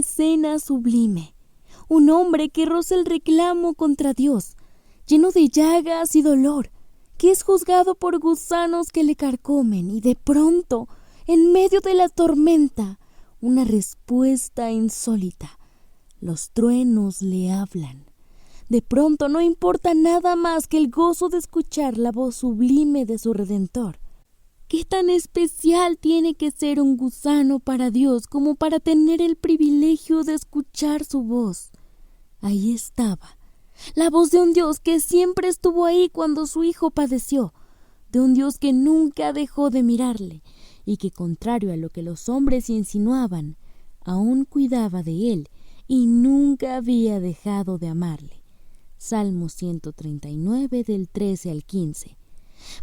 escena sublime. Un hombre que roza el reclamo contra Dios, lleno de llagas y dolor, que es juzgado por gusanos que le carcomen, y de pronto, en medio de la tormenta, una respuesta insólita. Los truenos le hablan. De pronto no importa nada más que el gozo de escuchar la voz sublime de su Redentor. ¿Qué tan especial tiene que ser un gusano para Dios como para tener el privilegio de escuchar su voz? Ahí estaba, la voz de un Dios que siempre estuvo ahí cuando su hijo padeció, de un Dios que nunca dejó de mirarle y que, contrario a lo que los hombres insinuaban, aún cuidaba de él y nunca había dejado de amarle. Salmo 139 del 13 al 15.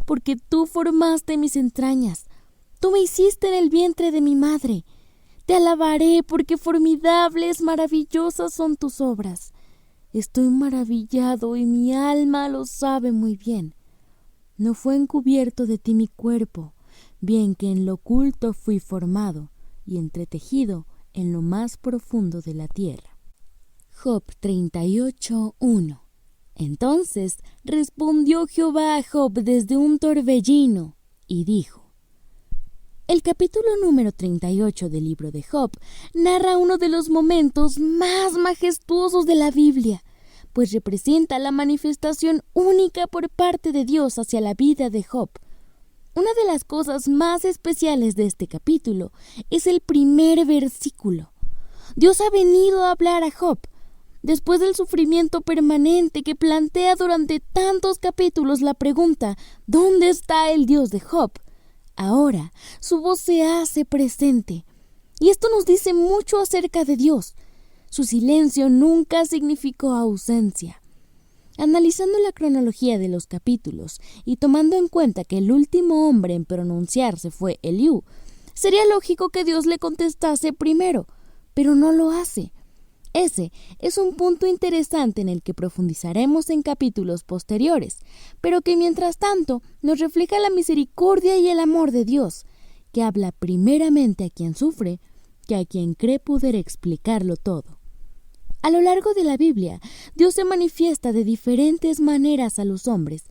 Porque tú formaste mis entrañas, tú me hiciste en el vientre de mi madre. Te alabaré porque formidables, maravillosas son tus obras. Estoy maravillado y mi alma lo sabe muy bien. No fue encubierto de ti mi cuerpo, bien que en lo oculto fui formado y entretejido en lo más profundo de la tierra. Job 38:1. Entonces respondió Jehová a Job desde un torbellino y dijo. El capítulo número 38 del libro de Job narra uno de los momentos más majestuosos de la Biblia, pues representa la manifestación única por parte de Dios hacia la vida de Job. Una de las cosas más especiales de este capítulo es el primer versículo. Dios ha venido a hablar a Job. Después del sufrimiento permanente que plantea durante tantos capítulos la pregunta ¿dónde está el Dios de Job? Ahora su voz se hace presente. Y esto nos dice mucho acerca de Dios. Su silencio nunca significó ausencia. Analizando la cronología de los capítulos y tomando en cuenta que el último hombre en pronunciarse fue Eliú, sería lógico que Dios le contestase primero, pero no lo hace. Ese es un punto interesante en el que profundizaremos en capítulos posteriores, pero que mientras tanto nos refleja la misericordia y el amor de Dios, que habla primeramente a quien sufre que a quien cree poder explicarlo todo. A lo largo de la Biblia, Dios se manifiesta de diferentes maneras a los hombres.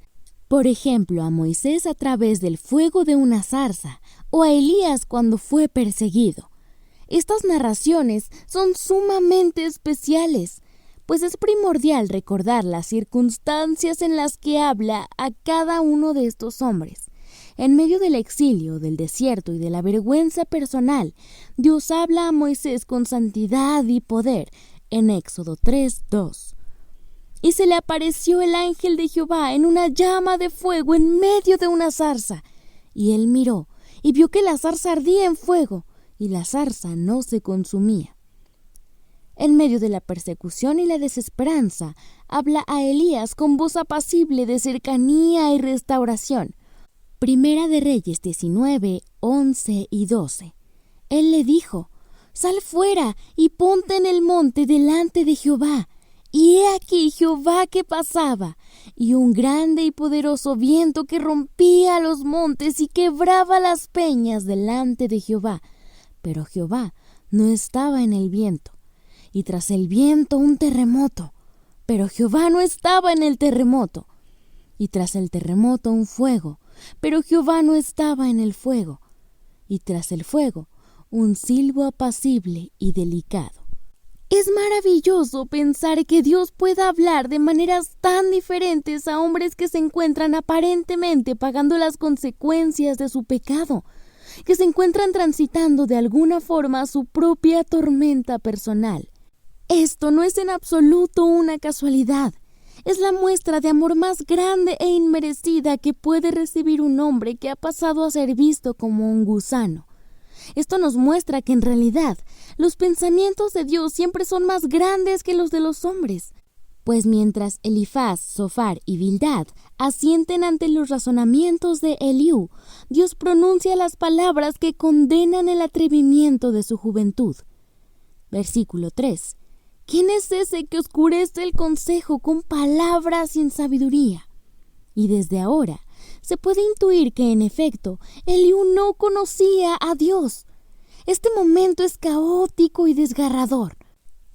Por ejemplo, a Moisés a través del fuego de una zarza, o a Elías cuando fue perseguido. Estas narraciones son sumamente especiales, pues es primordial recordar las circunstancias en las que habla a cada uno de estos hombres. En medio del exilio, del desierto y de la vergüenza personal, Dios habla a Moisés con santidad y poder, en Éxodo 3:2. Y se le apareció el ángel de Jehová en una llama de fuego en medio de una zarza, y él miró, y vio que la zarza ardía en fuego, y la zarza no se consumía. En medio de la persecución y la desesperanza, habla a Elías con voz apacible de cercanía y restauración. Primera de Reyes 19:11 y 12. Él le dijo: «Sal fuera y ponte en el monte delante de Jehová». Y he aquí Jehová que pasaba, y un grande y poderoso viento que rompía los montes y quebraba las peñas delante de Jehová. Pero Jehová no estaba en el viento, y tras el viento un terremoto, pero Jehová no estaba en el terremoto, y tras el terremoto un fuego, pero Jehová no estaba en el fuego, y tras el fuego un silbo apacible y delicado. Es maravilloso pensar que Dios pueda hablar de maneras tan diferentes a hombres que se encuentran aparentemente pagando las consecuencias de su pecado, que se encuentran transitando de alguna forma su propia tormenta personal. Esto no es en absoluto una casualidad. Es la muestra de amor más grande e inmerecida que puede recibir un hombre que ha pasado a ser visto como un gusano. Esto nos muestra que en realidad los pensamientos de Dios siempre son más grandes que los de los hombres. Pues mientras Elifaz, Zofar y Bildad asienten ante los razonamientos de Eliú, Dios pronuncia las palabras que condenan el atrevimiento de su juventud. Versículo 3. ¿Quién es ese que oscurece el consejo con palabras sin sabiduría? Y desde ahora se puede intuir que en efecto Eliú no conocía a Dios. Este momento es caótico y desgarrador.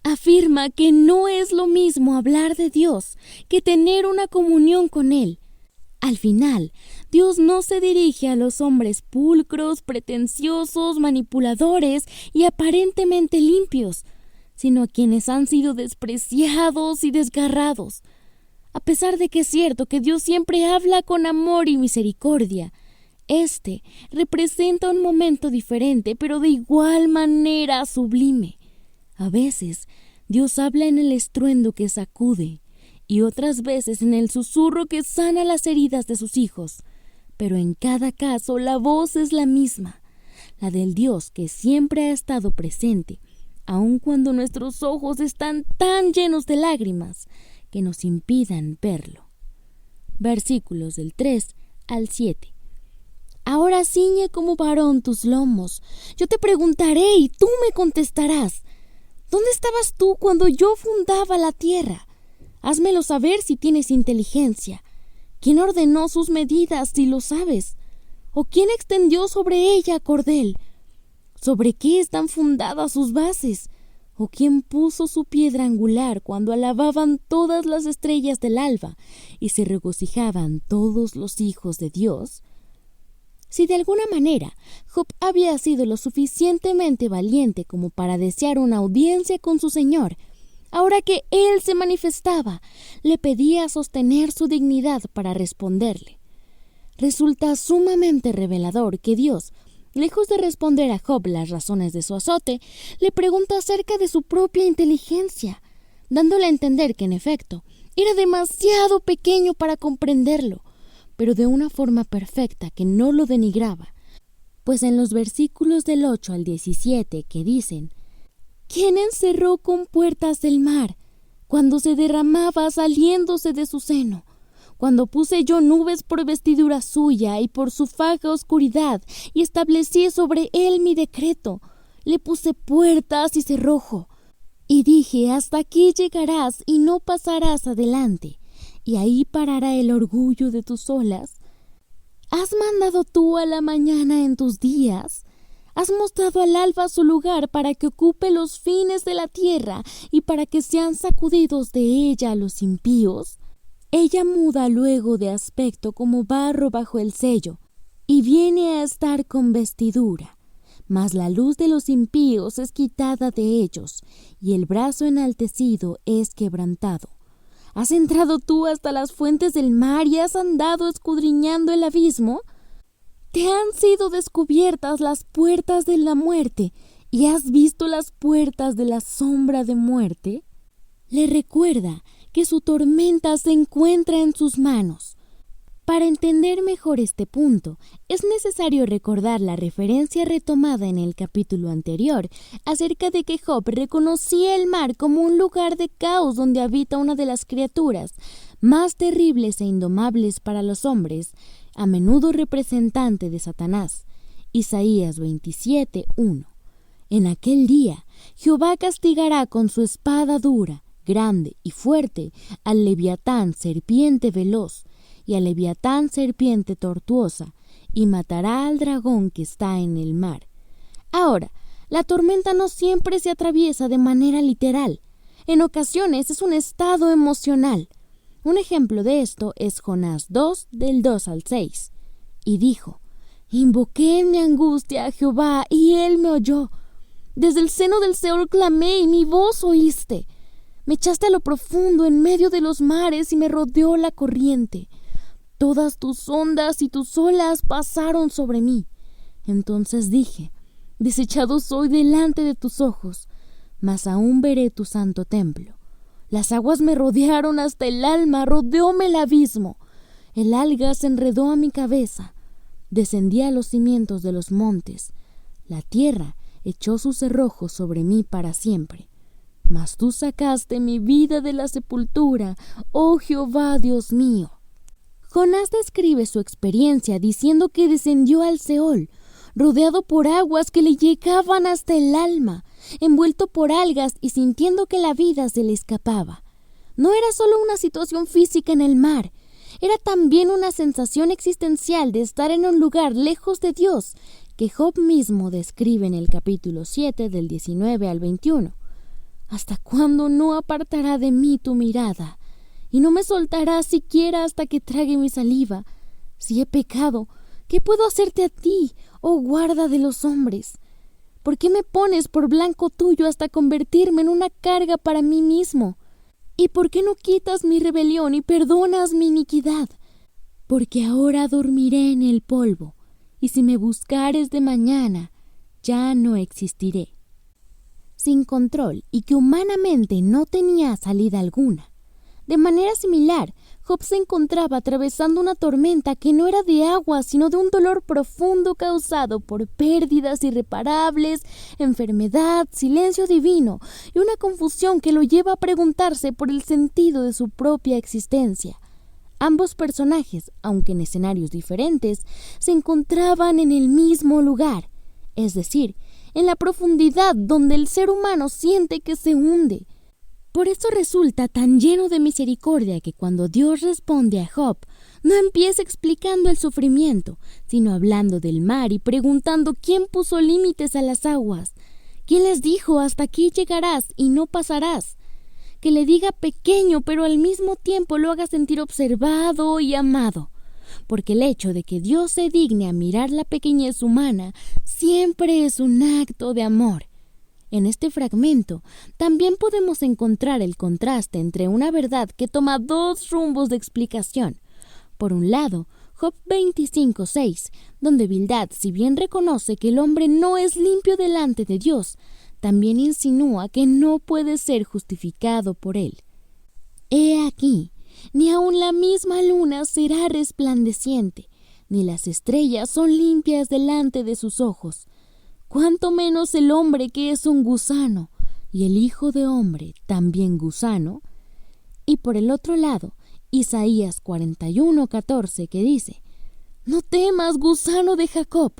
Afirma que no es lo mismo hablar de Dios que tener una comunión con Él. Al final, Dios no se dirige a los hombres pulcros, pretenciosos, manipuladores y aparentemente limpios, sino a quienes han sido despreciados y desgarrados. A pesar de que es cierto que Dios siempre habla con amor y misericordia, este representa un momento diferente, pero de igual manera sublime. A veces, Dios habla en el estruendo que sacude, y otras veces en el susurro que sana las heridas de sus hijos. Pero en cada caso la voz es la misma, la del Dios que siempre ha estado presente, aun cuando nuestros ojos están tan llenos de lágrimas que nos impidan verlo. Versículos del 3 al 7. Ahora ciñe como varón tus lomos. Yo te preguntaré y tú me contestarás. ¿Dónde estabas tú cuando yo fundaba la tierra? Házmelo saber si tienes inteligencia. ¿Quién ordenó sus medidas si lo sabes? ¿O quién extendió sobre ella cordel? ¿Sobre qué están fundadas sus bases? ¿O quién puso su piedra angular cuando alababan todas las estrellas del alba y se regocijaban todos los hijos de Dios? Si de alguna manera Job había sido lo suficientemente valiente como para desear una audiencia con su Señor, ahora que Él se manifestaba, le pedía sostener su dignidad para responderle. Resulta sumamente revelador que Dios, lejos de responder a Job las razones de su azote, le pregunta acerca de su propia inteligencia, dándole a entender que, en efecto, era demasiado pequeño para comprenderlo, pero de una forma perfecta que no lo denigraba, pues en los versículos del 8 al 17 que dicen: ¿Quién encerró con puertas del mar cuando se derramaba saliéndose de su seno? Cuando puse yo nubes por vestidura suya y por su faja oscuridad, y establecí sobre él mi decreto, le puse puertas y cerrojo, y dije: hasta aquí llegarás y no pasarás adelante, y ahí parará el orgullo de tus olas. ¿Has mandado tú a la mañana en tus días? ¿Has mostrado al alba su lugar para que ocupe los fines de la tierra y para que sean sacudidos de ella los impíos? Ella muda luego de aspecto como barro bajo el sello, y viene a estar con vestidura. Mas la luz de los impíos es quitada de ellos, y el brazo enaltecido es quebrantado. ¿Has entrado tú hasta las fuentes del mar y has andado escudriñando el abismo? ¿Te han sido descubiertas las puertas de la muerte y has visto las puertas de la sombra de muerte? Le recuerda que su tormenta se encuentra en sus manos. Para entender mejor este punto, es necesario recordar la referencia retomada en el capítulo anterior acerca de que Job reconocía el mar como un lugar de caos donde habita una de las criaturas más terribles e indomables para los hombres, a menudo representante de Satanás. Isaías 27:1. En aquel día, Jehová castigará con su espada dura, grande y fuerte, al leviatán serpiente veloz, y al leviatán serpiente tortuosa, y matará al dragón que está en el mar. Ahora, la tormenta no siempre se atraviesa de manera literal. En ocasiones es un estado emocional. Un ejemplo de esto es Jonás 2, del 2 al 6. Y dijo: Invoqué en mi angustia a Jehová, y él me oyó. Desde el seno del Seol clamé, y mi voz oíste. Me echaste a lo profundo en medio de los mares, y me rodeó la corriente. Todas tus ondas y tus olas pasaron sobre mí. Entonces dije: desechado soy delante de tus ojos, mas aún veré tu santo templo. Las aguas me rodearon hasta el alma, rodeóme el abismo. El alga se enredó a mi cabeza. Descendí a los cimientos de los montes. La tierra echó sus cerrojos sobre mí para siempre. Mas tú sacaste mi vida de la sepultura, oh Jehová Dios mío. Jonás describe su experiencia diciendo que descendió al Seol, rodeado por aguas que le llegaban hasta el alma, envuelto por algas y sintiendo que la vida se le escapaba. No era solo una situación física en el mar, era también una sensación existencial de estar en un lugar lejos de Dios, que Job mismo describe en el capítulo 7 del 19 al 21. ¿Hasta cuándo no apartará de mí tu mirada? Y no me soltarás siquiera hasta que trague mi saliva. Si he pecado, ¿qué puedo hacerte a ti, oh guarda de los hombres? ¿Por qué me pones por blanco tuyo hasta convertirme en una carga para mí mismo? ¿Y por qué no quitas mi rebelión y perdonas mi iniquidad? Porque ahora dormiré en el polvo, y si me buscares de mañana, ya no existiré. Sin control y que humanamente no tenía salida alguna. De manera similar, Job se encontraba atravesando una tormenta que no era de agua, sino de un dolor profundo causado por pérdidas irreparables, enfermedad, silencio divino y una confusión que lo lleva a preguntarse por el sentido de su propia existencia. Ambos personajes, aunque en escenarios diferentes, se encontraban en el mismo lugar, es decir, en la profundidad donde el ser humano siente que se hunde. Por eso resulta tan lleno de misericordia que cuando Dios responde a Job, no empieza explicando el sufrimiento, sino hablando del mar y preguntando quién puso límites a las aguas, quién les dijo hasta aquí llegarás y no pasarás, que le diga pequeño pero al mismo tiempo lo haga sentir observado y amado, porque el hecho de que Dios se digne a mirar la pequeñez humana siempre es un acto de amor. En este fragmento también podemos encontrar el contraste entre una verdad que toma dos rumbos de explicación. Por un lado, Job 25:6, donde Bildad, si bien reconoce que el hombre no es limpio delante de Dios, también insinúa que no puede ser justificado por él. He aquí, ni aun la misma luna será resplandeciente, ni las estrellas son limpias delante de sus ojos. Cuánto menos el hombre que es un gusano, y el hijo de hombre también gusano. Y por el otro lado, Isaías 41:14, que dice: No temas, gusano de Jacob,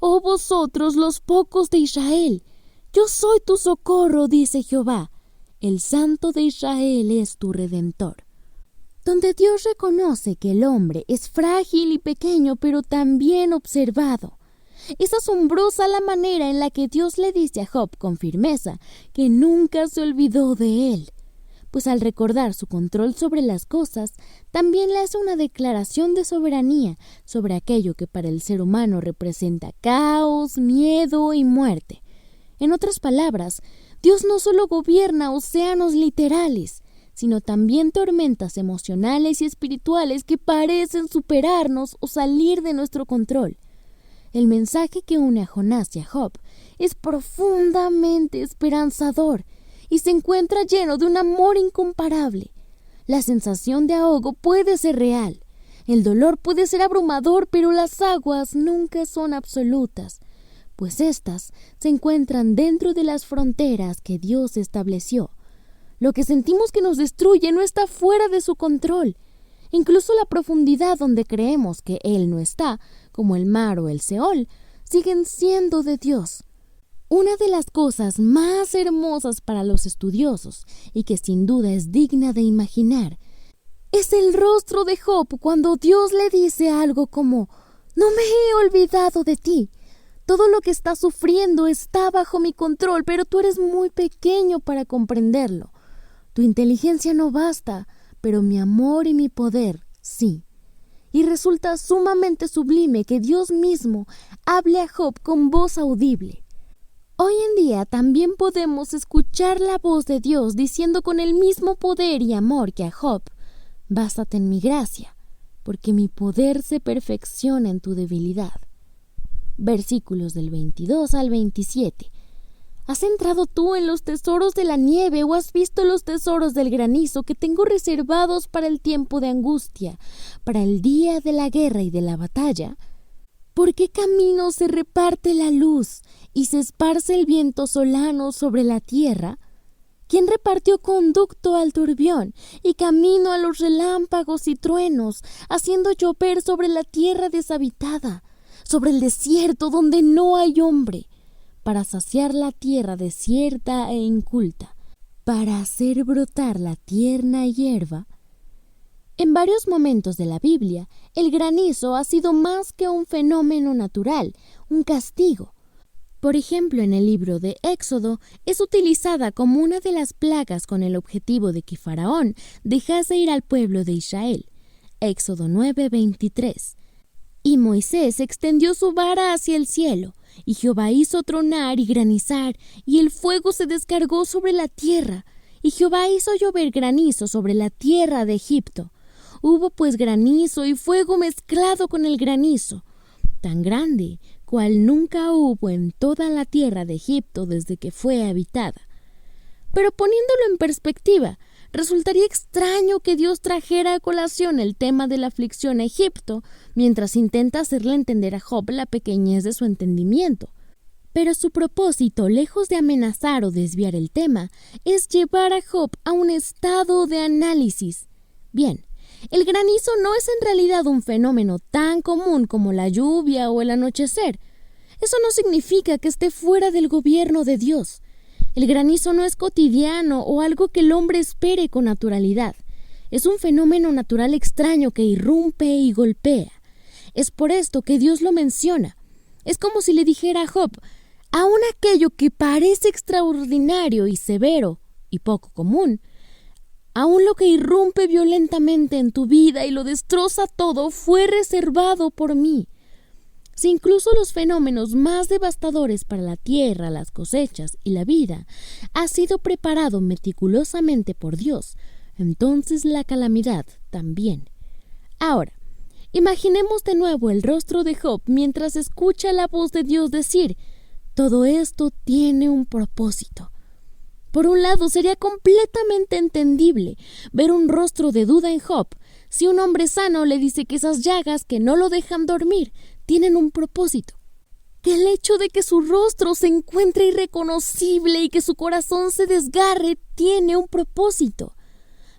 oh vosotros los pocos de Israel, yo soy tu socorro, dice Jehová, el Santo de Israel es tu Redentor. Donde Dios reconoce que el hombre es frágil y pequeño, pero también observado. Es asombrosa la manera en la que Dios le dice a Job con firmeza que nunca se olvidó de él, pues al recordar su control sobre las cosas, también le hace una declaración de soberanía sobre aquello que para el ser humano representa caos, miedo y muerte. En otras palabras, Dios no solo gobierna océanos literales, sino también tormentas emocionales y espirituales que parecen superarnos o salir de nuestro control. El mensaje que une a Jonás y a Job es profundamente esperanzador y se encuentra lleno de un amor incomparable. La sensación de ahogo puede ser real, el dolor puede ser abrumador, pero las aguas nunca son absolutas, pues éstas se encuentran dentro de las fronteras que Dios estableció. Lo que sentimos que nos destruye no está fuera de su control. Incluso la profundidad donde creemos que Él no está, como el mar o el Seol, siguen siendo de Dios. Una de las cosas más hermosas para los estudiosos, y que sin duda es digna de imaginar, es el rostro de Job cuando Dios le dice algo como: «No me he olvidado de ti. Todo lo que estás sufriendo está bajo mi control, pero tú eres muy pequeño para comprenderlo. Tu inteligencia no basta, pero mi amor y mi poder, sí». Y resulta sumamente sublime que Dios mismo hable a Job con voz audible. Hoy en día también podemos escuchar la voz de Dios diciendo con el mismo poder y amor que a Job: «Bástate en mi gracia, porque mi poder se perfecciona en tu debilidad». Versículos del 22 al 27. ¿Has entrado tú en los tesoros de la nieve o has visto los tesoros del granizo que tengo reservados para el tiempo de angustia, para el día de la guerra y de la batalla? ¿Por qué camino se reparte la luz y se esparce el viento solano sobre la tierra? ¿Quién repartió conducto al turbión y camino a los relámpagos y truenos, haciendo llover sobre la tierra deshabitada, sobre el desierto donde no hay hombre, para saciar la tierra desierta e inculta, para hacer brotar la tierna hierba? En varios momentos de la Biblia, el granizo ha sido más que un fenómeno natural, un castigo. Por ejemplo, en el libro de Éxodo es utilizada como una de las plagas con el objetivo de que Faraón dejase ir al pueblo de Israel. Éxodo 9:23. Y Moisés extendió su vara hacia el cielo, y Jehová hizo tronar y granizar, y el fuego se descargó sobre la tierra, y Jehová hizo llover granizo sobre la tierra de Egipto. Hubo pues granizo y fuego mezclado con el granizo, tan grande cual nunca hubo en toda la tierra de Egipto desde que fue habitada. Pero poniéndolo en perspectiva, resultaría extraño que Dios trajera a colación el tema de la aflicción a Egipto mientras intenta hacerle entender a Job la pequeñez de su entendimiento. Pero su propósito, lejos de amenazar o desviar el tema, es llevar a Job a un estado de análisis. Bien, el granizo no es en realidad un fenómeno tan común como la lluvia o el anochecer. Eso no significa que esté fuera del gobierno de Dios. El granizo no es cotidiano o algo que el hombre espere con naturalidad. Es un fenómeno natural extraño que irrumpe y golpea. Es por esto que Dios lo menciona. Es como si le dijera a Job: aun aquello que parece extraordinario y severo y poco común, aun lo que irrumpe violentamente en tu vida y lo destroza todo, fue reservado por mí. Si incluso los fenómenos más devastadores para la tierra, las cosechas y la vida ha sido preparado meticulosamente por Dios, entonces la calamidad también. Ahora, imaginemos de nuevo el rostro de Job mientras escucha la voz de Dios decir: todo esto tiene un propósito. Por un lado, sería completamente entendible ver un rostro de duda en Job si un hombre sano le dice que esas llagas que no lo dejan dormir tienen un propósito. Que el hecho de que su rostro se encuentre irreconocible y que su corazón se desgarre tiene un propósito.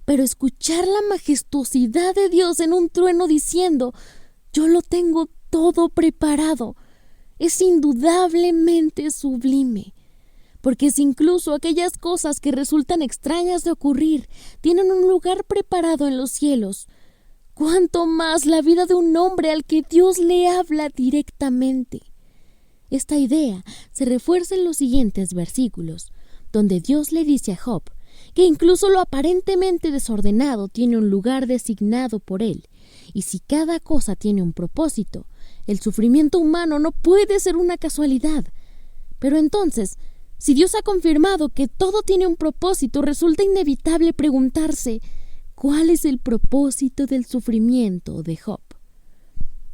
Pero escuchar la majestuosidad de Dios en un trueno diciendo: yo lo tengo todo preparado, es indudablemente sublime. Porque si incluso aquellas cosas que resultan extrañas de ocurrir tienen un lugar preparado en los cielos, ¿cuánto más la vida de un hombre al que Dios le habla directamente? Esta idea se refuerza en los siguientes versículos, donde Dios le dice a Job que incluso lo aparentemente desordenado tiene un lugar designado por él, y si cada cosa tiene un propósito, el sufrimiento humano no puede ser una casualidad. Pero entonces, si Dios ha confirmado que todo tiene un propósito, resulta inevitable preguntarse: ¿cuál es el propósito del sufrimiento de Job?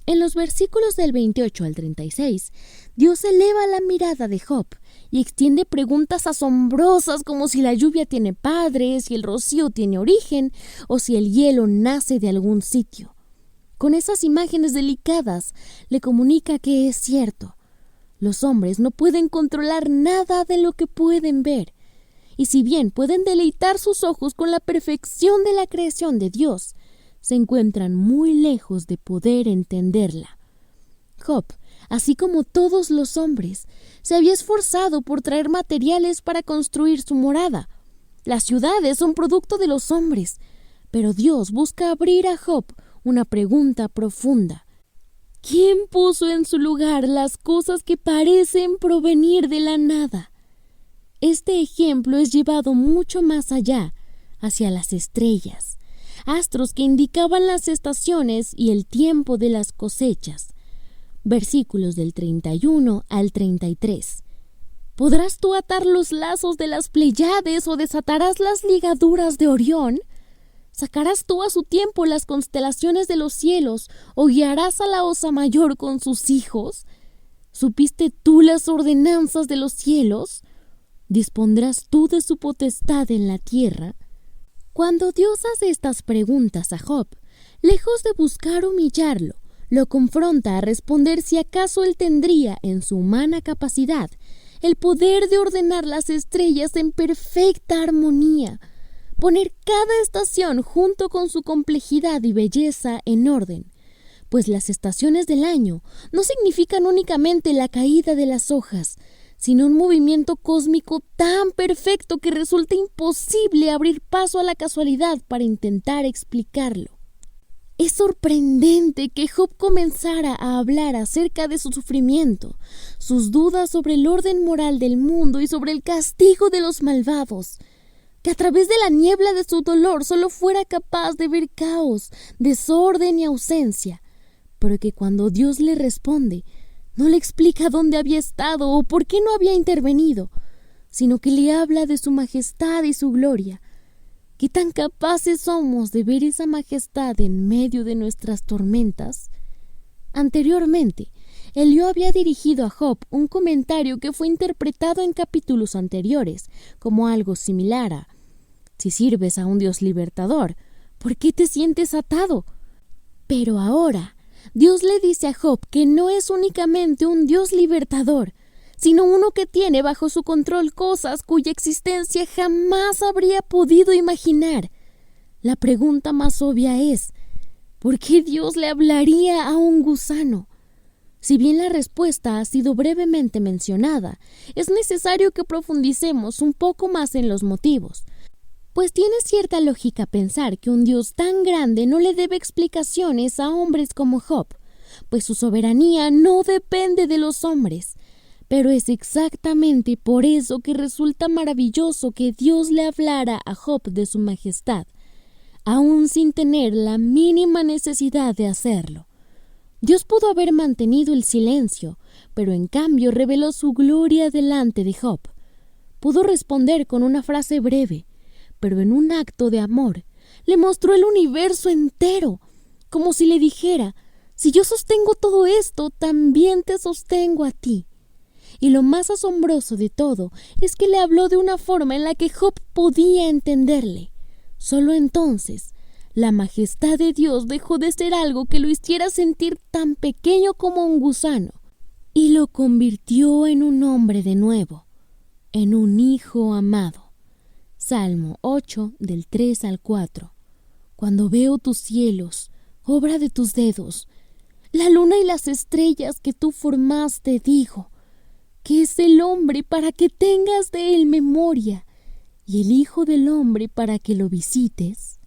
En los versículos del 28 al 36, Dios eleva la mirada de Job y extiende preguntas asombrosas como si la lluvia tiene padre, si el rocío tiene origen o si el hielo nace de algún sitio. Con esas imágenes delicadas le comunica que es cierto. Los hombres no pueden controlar nada de lo que pueden ver, y si bien pueden deleitar sus ojos con la perfección de la creación de Dios, se encuentran muy lejos de poder entenderla. Job, así como todos los hombres, se había esforzado por traer materiales para construir su morada. Las ciudades son producto de los hombres, pero Dios busca abrir a Job una pregunta profunda. ¿Quién puso en su lugar las cosas que parecen provenir de la nada? Este ejemplo es llevado mucho más allá, hacia las estrellas, astros que indicaban las estaciones y el tiempo de las cosechas. Versículos del 31 al 33. ¿Podrás tú atar los lazos de las Pléyades o desatarás las ligaduras de Orión? ¿Sacarás tú a su tiempo las constelaciones de los cielos o guiarás a la Osa Mayor con sus hijos? ¿Supiste tú las ordenanzas de los cielos? ¿Dispondrás tú de su potestad en la tierra? Cuando Dios hace estas preguntas a Job, lejos de buscar humillarlo, lo confronta a responder si acaso él tendría en su humana capacidad el poder de ordenar las estrellas en perfecta armonía, poner cada estación junto con su complejidad y belleza en orden, pues las estaciones del año no significan únicamente la caída de las hojas, sino un movimiento cósmico tan perfecto que resulta imposible abrir paso a la casualidad para intentar explicarlo. Es sorprendente que Job comenzara a hablar acerca de su sufrimiento, sus dudas sobre el orden moral del mundo y sobre el castigo de los malvados, que a través de la niebla de su dolor solo fuera capaz de ver caos, desorden y ausencia, pero que cuando Dios le responde, no le explica dónde había estado o por qué no había intervenido, sino que le habla de su majestad y su gloria. ¿Qué tan capaces somos de ver esa majestad en medio de nuestras tormentas? Anteriormente, Eliú había dirigido a Job un comentario que fue interpretado en capítulos anteriores como algo similar a: si sirves a un Dios libertador, ¿por qué te sientes atado? Pero ahora, Dios le dice a Job que no es únicamente un Dios libertador, sino uno que tiene bajo su control cosas cuya existencia jamás habría podido imaginar. La pregunta más obvia es: ¿por qué Dios le hablaría a un gusano? Si bien la respuesta ha sido brevemente mencionada, es necesario que profundicemos un poco más en los motivos, pues tiene cierta lógica pensar que un Dios tan grande no le debe explicaciones a hombres como Job, pues su soberanía no depende de los hombres. Pero es exactamente por eso que resulta maravilloso que Dios le hablara a Job de su majestad, aún sin tener la mínima necesidad de hacerlo. Dios pudo haber mantenido el silencio, pero en cambio reveló su gloria delante de Job. Pudo responder con una frase breve, pero en un acto de amor le mostró el universo entero, como si le dijera: si yo sostengo todo esto, también te sostengo a ti. Y lo más asombroso de todo es que le habló de una forma en la que Job podía entenderle. Solo entonces, la majestad de Dios dejó de ser algo que lo hiciera sentir tan pequeño como un gusano, y lo convirtió en un hombre de nuevo, en un hijo amado. Salmo 8, del 3 al 4. Cuando veo tus cielos, obra de tus dedos, la luna y las estrellas que tú formaste, digo: ¿qué es el hombre para que tengas de él memoria, y el hijo del hombre para que lo visites?